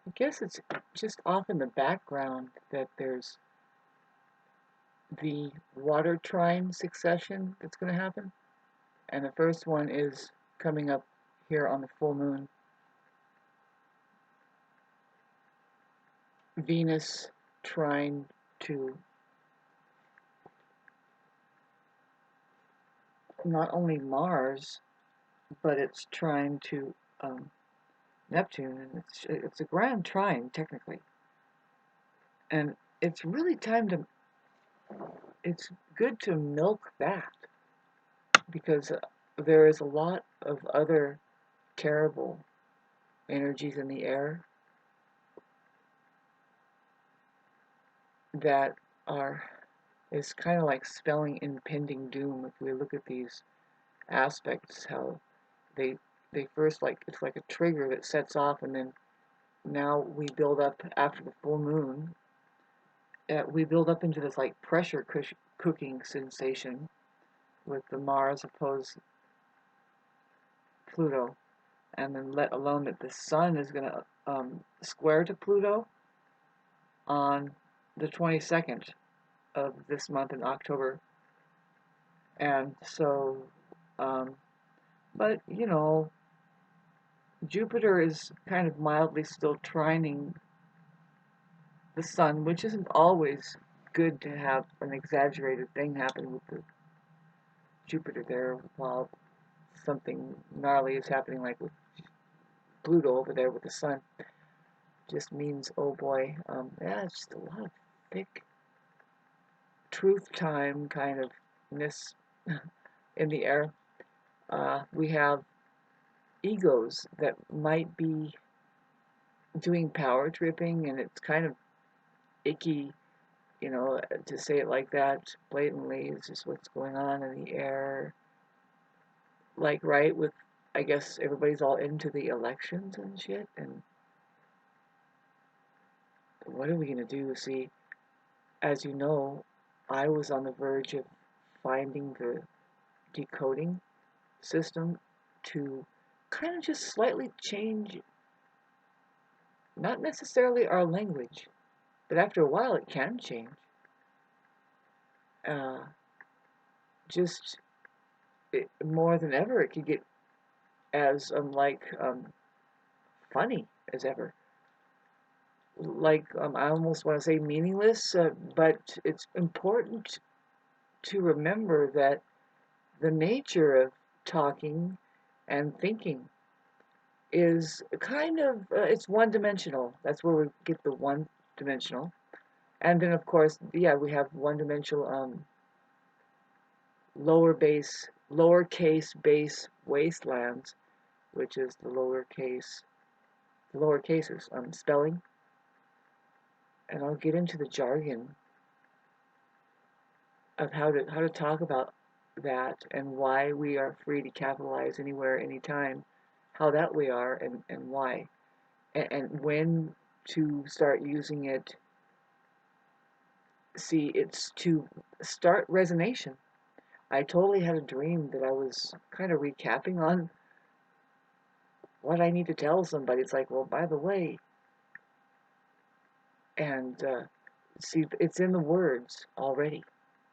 I guess it's just off in the background that there's the water trine succession that's going to happen. And the first one is coming up here on the full moon. Venus trine to not only Mars, but it's trine to Neptune, and it's a grand trine technically, and it's really time to. It's good to milk that because there is a lot of other terrible energies in the air that are is kind of like spelling impending doom if we look at these aspects how they they first like it's like a trigger that sets off and then now we build up after the full moon we build up into this like pressure cooking sensation with the Mars opposed Pluto and then let alone that the sun is going to square to Pluto on the 22nd of this month in October. And so, um, but you know, Jupiter is kind of mildly still trining the sun, which isn't always good to have an exaggerated thing happen with the Jupiter there while something gnarly is happening, like with Pluto over there with the sun. Just means, oh boy, yeah, it's just a lot of thick truth time kind of ness in the air. We have egos that might be doing power tripping, and it's kind of icky, you know, to say it like that blatantly. It's just what's going on in the air. Like, right, with, I guess everybody's all into the elections and shit, and what are we gonna do? See, as you know, I was on the verge of finding the decoding system to kind of just slightly change, not necessarily our language, but after a while it can change. Uh, just more than ever, it could get as funny as ever. Like I almost want to say meaningless, but it's important to remember that the nature of talking and thinking is kind of it's one dimensional. That's where we get the one dimensional. And then of course, yeah, we have one dimensional lowercase base wastelands, which is the lower cases spelling. And I'll get into the jargon of how to talk about that and why we are free to capitalize anywhere, anytime, how that we are and why. And when to start using it. See, it's to start resonation. I totally had a dream that I was kind of recapping on what I need to tell somebody. It's like, well, by the way, and see, it's in the words already.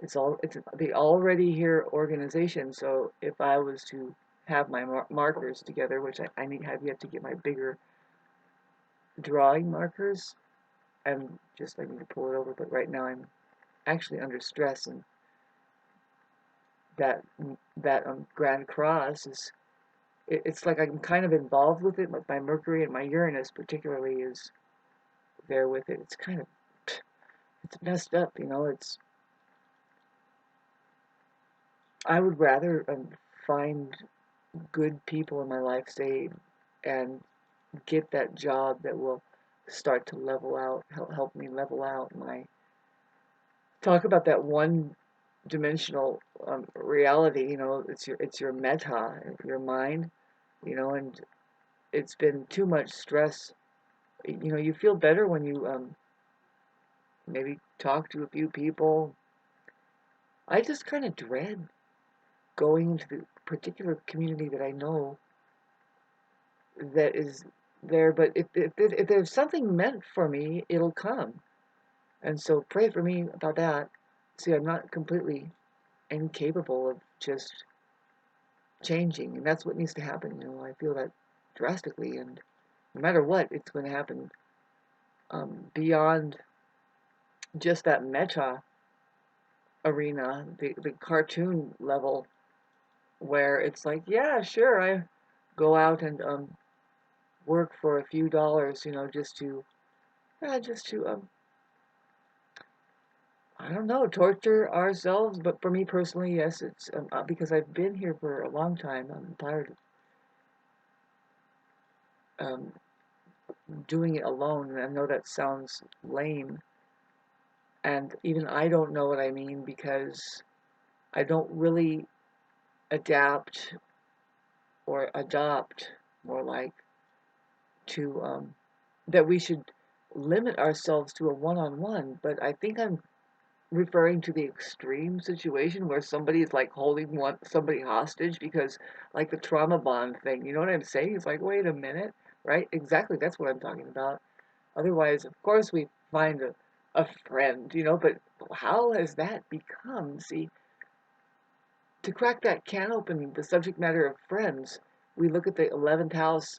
It's the already here organization. So if I was to have my markers together, which I have yet to get my bigger drawing markers, and just I need to pull it over. But right now I'm actually under stress, and that that Grand Cross is it's like I'm kind of involved with it. Like my Mercury and my Uranus particularly is there with it. It's kind of it's messed up, you know. It's I would rather find good people in my life, say, and get that job that will start to level out, help me level out my talk about that one dimensional reality. You know, it's your meta, your mind. You know, and it's been too much stress. You know, you feel better when you maybe talk to a few people. I just kind of dread going into the particular community that I know that is there, but if there's something meant for me, it'll come. And so pray for me about that. See, I'm not completely incapable of just changing, and that's what needs to happen. I feel that drastically, and no matter what, it's going to happen beyond just that meta arena, the cartoon level, where it's like, yeah, sure, I go out and work for a few dollars, just to I don't know, torture ourselves. But for me personally, yes, it's because I've been here for a long time. I'm tired of doing it alone, and I know that sounds lame, and even I don't know what I mean because I don't really adapt or adopt, more like, to that we should limit ourselves to a one-on-one. But I think I'm referring to the extreme situation where somebody is like holding somebody hostage because, like, the trauma bond thing. You know what I'm saying? It's like, wait a minute, right? Exactly, that's what I'm talking about. Otherwise, of course, we find a friend, but how has that become? See, to crack that can open, the subject matter of friends, we look at the 11th house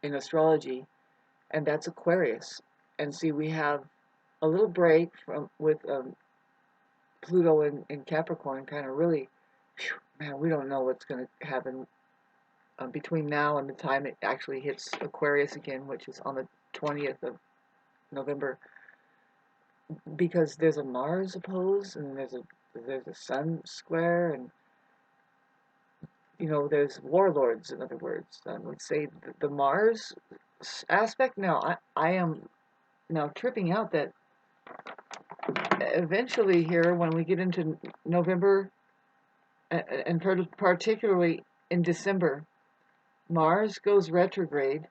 in astrology, and that's Aquarius. And see, we have a little break from with Pluto in Capricorn, kind of really, whew, man, we don't know what's going to happen between now and the time it actually hits Aquarius again, which is on the 20th of November, because there's a Mars oppose, and there's a Sun square, and there's warlords. In other words, let's say the Mars aspect. Now, I am now tripping out that eventually here, when we get into November, and particularly in December, Mars goes retrograde,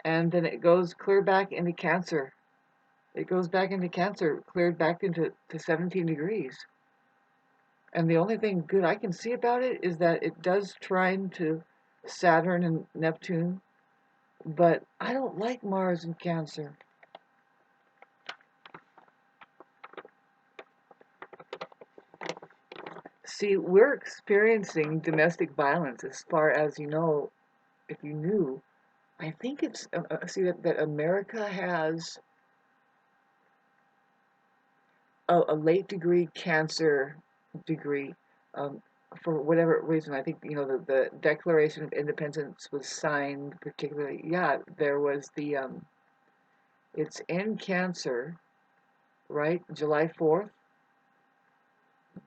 and then it goes clear back into Cancer. It goes back into Cancer, cleared back into 17 degrees. And the only thing good I can see about it is that it does trine to Saturn and Neptune, but I don't like Mars in Cancer. See, we're experiencing domestic violence, as far as if you knew. I think it's, see, that America has a late degree Cancer degree. Um, for whatever reason, I think, the Declaration of Independence was signed, particularly, yeah, there was it's in Cancer, right? July 4th.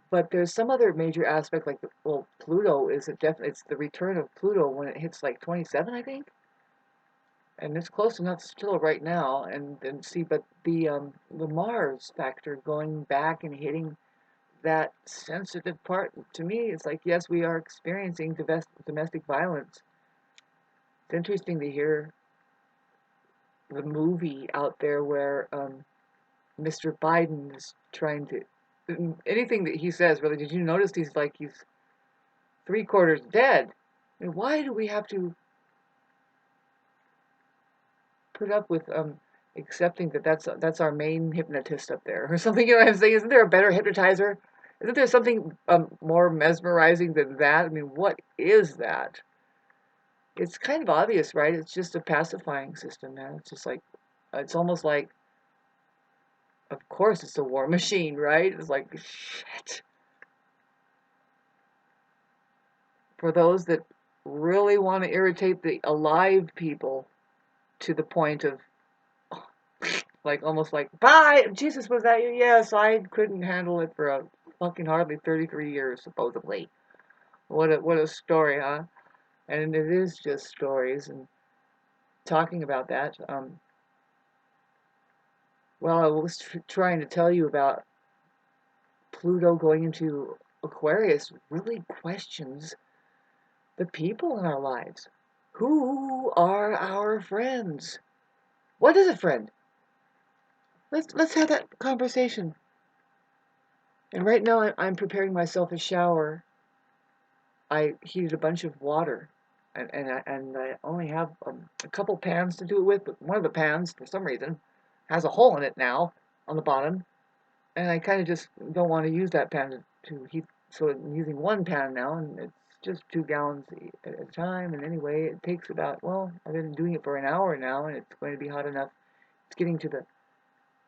But there's some other major aspect, like, Pluto is it's the return of Pluto when it hits like 27, I think. And it's close enough still right now. And see, but the Mars factor going back and hitting that sensitive part, to me, it's like, yes, we are experiencing domestic violence. It's interesting to hear the movie out there where Mr. Biden is trying to, anything that he says, really, did you notice he's 3/4 dead? I mean, why do we have to put up with accepting that that's our main hypnotist up there or something? You know what I'm saying? Isn't there a better hypnotizer? Isn't there something more mesmerizing than that? I mean, what is that? It's kind of obvious, right? It's just a pacifying system, man. It's just like, it's almost like, of course it's a war machine, right? It's like, shit. For those that really want to irritate the alive people to the point of, like, almost like, bye, Jesus, was that you? Yes, I couldn't handle it for a fucking hardly 33 years, supposedly. What a story, huh? And it is just stories. And talking about that, well, I was trying to tell you about Pluto going into Aquarius really questions the people in our lives. Who are our friends? What is a friend? Let's have that conversation. And right now I'm preparing myself a shower. I heated a bunch of water, and I only have a couple pans to do it with, but one of the pans, for some reason, has a hole in it now on the bottom, and I kind of just don't want to use that pan to heat, so I'm using one pan now, and it's just 2 gallons at a time, and anyway, it takes about, well, I've been doing it for an hour now, and it's going to be hot enough. It's getting to the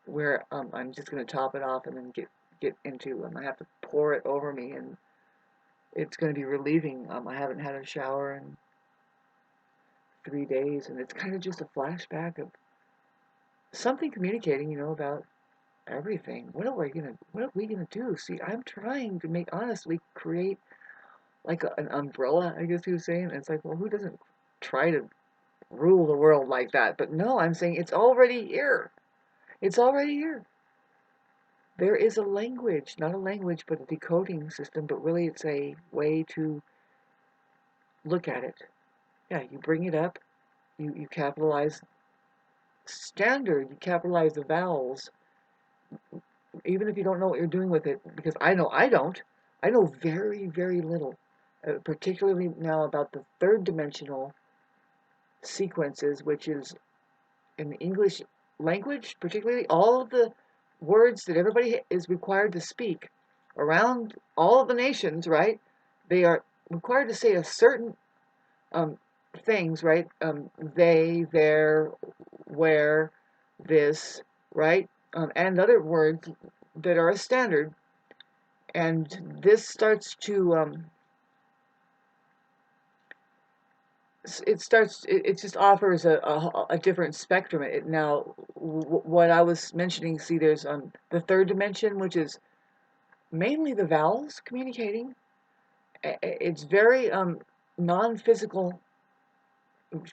where I'm just going to top it off and then get into, I have to pour it over me, and it's going to be relieving. I haven't had a shower in 3 days, and it's kind of just a flashback of something communicating, about everything. What are we gonna do? See, I'm trying to honestly create like an umbrella, I guess you were saying. And it's like, well, who doesn't try to rule the world like that? But no, I'm saying it's already here. It's already here. There is a language, not a language, but a decoding system, but really it's a way to look at it. Yeah, you bring it up, you capitalize standard, you capitalize the vowels, even if you don't know what you're doing with it, because I know I don't. I know very, very little, particularly now about the third dimensional sequences, which is in the English language, particularly all of the words that everybody is required to speak around all of the nations, right? They are required to say a certain um, things, right? They, their, where, this, right? And other words that are a standard. And this starts to, it just offers a different spectrum. Now, what I was mentioning, see, there's the third dimension, which is mainly the vowels communicating. It's very non-physical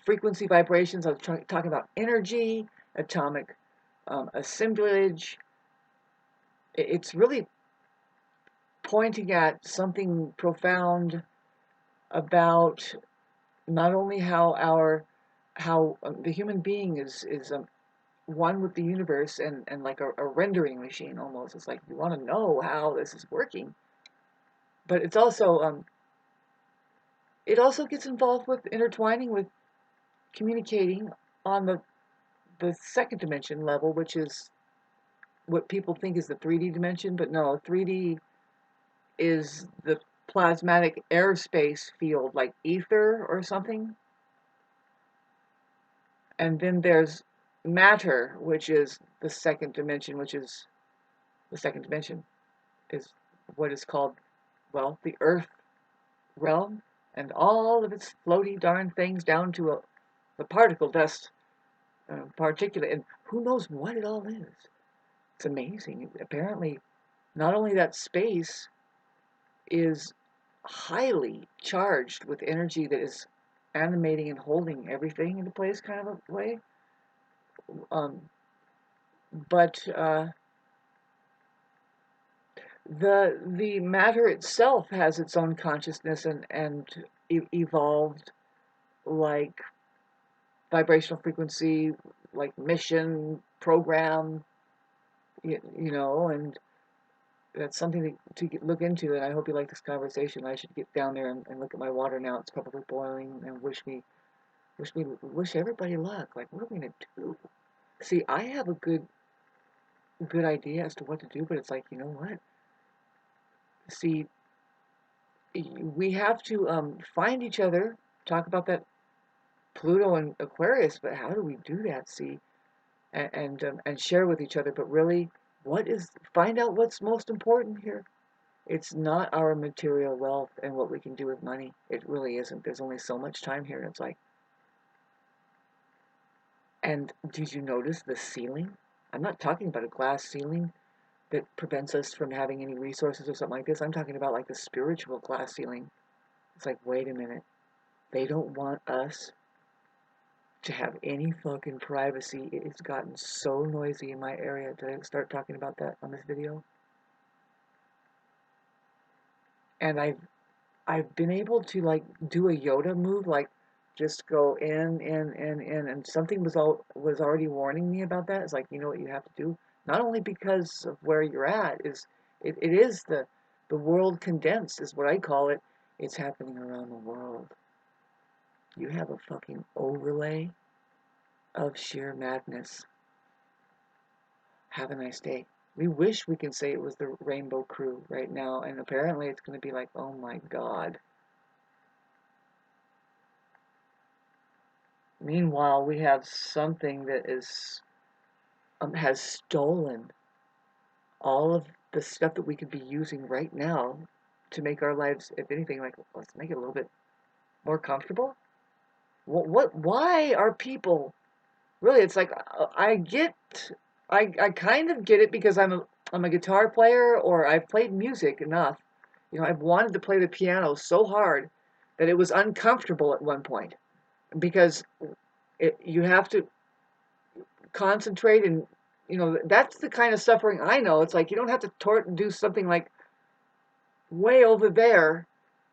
frequency vibrations. I was talking about energy, atomic assemblage. It's really pointing at something profound about not only how the human being is one with the universe and like a rendering machine almost. It's like you want to know how this is working, but it also gets involved with intertwining with communicating on the second dimension level, which is what people think is the 3D dimension, but no, 3D is the plasmatic airspace field, like ether or something. And then there's matter, which is the second dimension, the second dimension is what is called, well, the earth realm, and all of its floaty darn things down to the particle dust, particulate, and who knows what it all is. It's amazing. Apparently, not only that space is highly charged with energy that is animating and holding everything into place, kind of a way, um, but the matter itself has its own consciousness and evolved like vibrational frequency, like mission program, and that's something to look into. And I hope you like this conversation. I should get down there and look at my water now. It's probably boiling. And wish everybody luck. Like, what are we gonna do? See, I have a good idea as to what to do, but it's like, you know what? See, we have to find each other, talk about that Pluto and Aquarius, but how do we do that? See, and share with each other. But really, find out what's most important here. It's not our material wealth and what we can do with money. It really isn't. There's only so much time here. It's like, and did you notice the ceiling? I'm not talking about a glass ceiling that prevents us from having any resources or something like this. I'm talking about like the spiritual glass ceiling. It's like, wait a minute. They don't want us to have any fucking privacy. It's gotten so noisy in my area. Did I start talking about that on this video? And I've been able to like do a Yoda move, like just go in, and something was already warning me about that. It's like, you know what you have to do? Not only because of where you're at, it is the world condensed is what I call it. It's happening around the world. You have a fucking overlay of sheer madness. Have a nice day. We wish we could say it was the Rainbow Crew right now, and apparently it's going to be like, oh my god. Meanwhile, we have something that has stolen all of the stuff that we could be using right now to make our lives, if anything, like, let's make it a little bit more comfortable. Why are people really? It's like I kind of get it because I'm a guitar player, or I've played music enough. I've wanted to play the piano so hard that it was uncomfortable at one point because you have to concentrate, and that's the kind of suffering I know. It's like you don't have to do something like way over there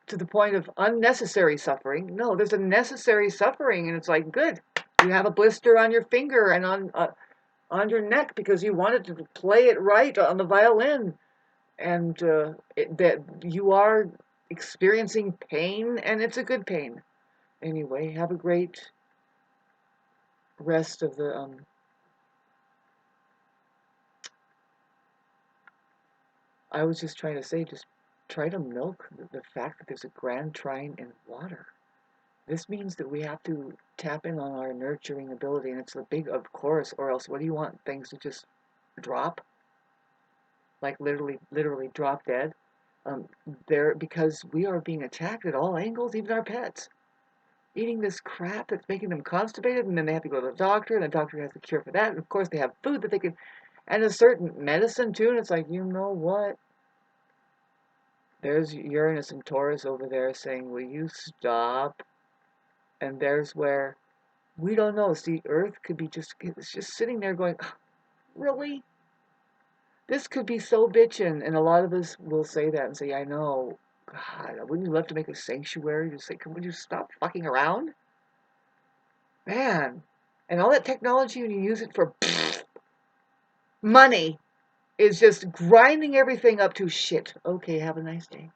to the point of unnecessary suffering. No, there's a necessary suffering, and it's like, good. You have a blister on your finger and on your neck because you wanted to play it right on the violin, and that you are experiencing pain, and it's a good pain. Anyway, have a great rest of the. I was just trying to say, just try to milk the fact that there's a grand trine in water. This means that we have to tap in on our nurturing ability, and it's a big of course, or else what do you want things to just drop? Like literally drop dead? There, because we are being attacked at all angles, even our pets. Eating this crap that's making them constipated, and then they have to go to the doctor, and the doctor has the cure for that, and of course they have food that they can, and a certain medicine too, and it's like, you know what? There's Uranus and Taurus over there saying, will you stop? And there's where we don't know. See, Earth could be it's just sitting there going, really? This could be so bitchin'. And a lot of us will say that and say, I know. God, wouldn't you love to make a sanctuary? Just say, would you stop fucking around? Man. And all that technology, when you use it for money, is just grinding everything up to shit. Okay, have a nice day.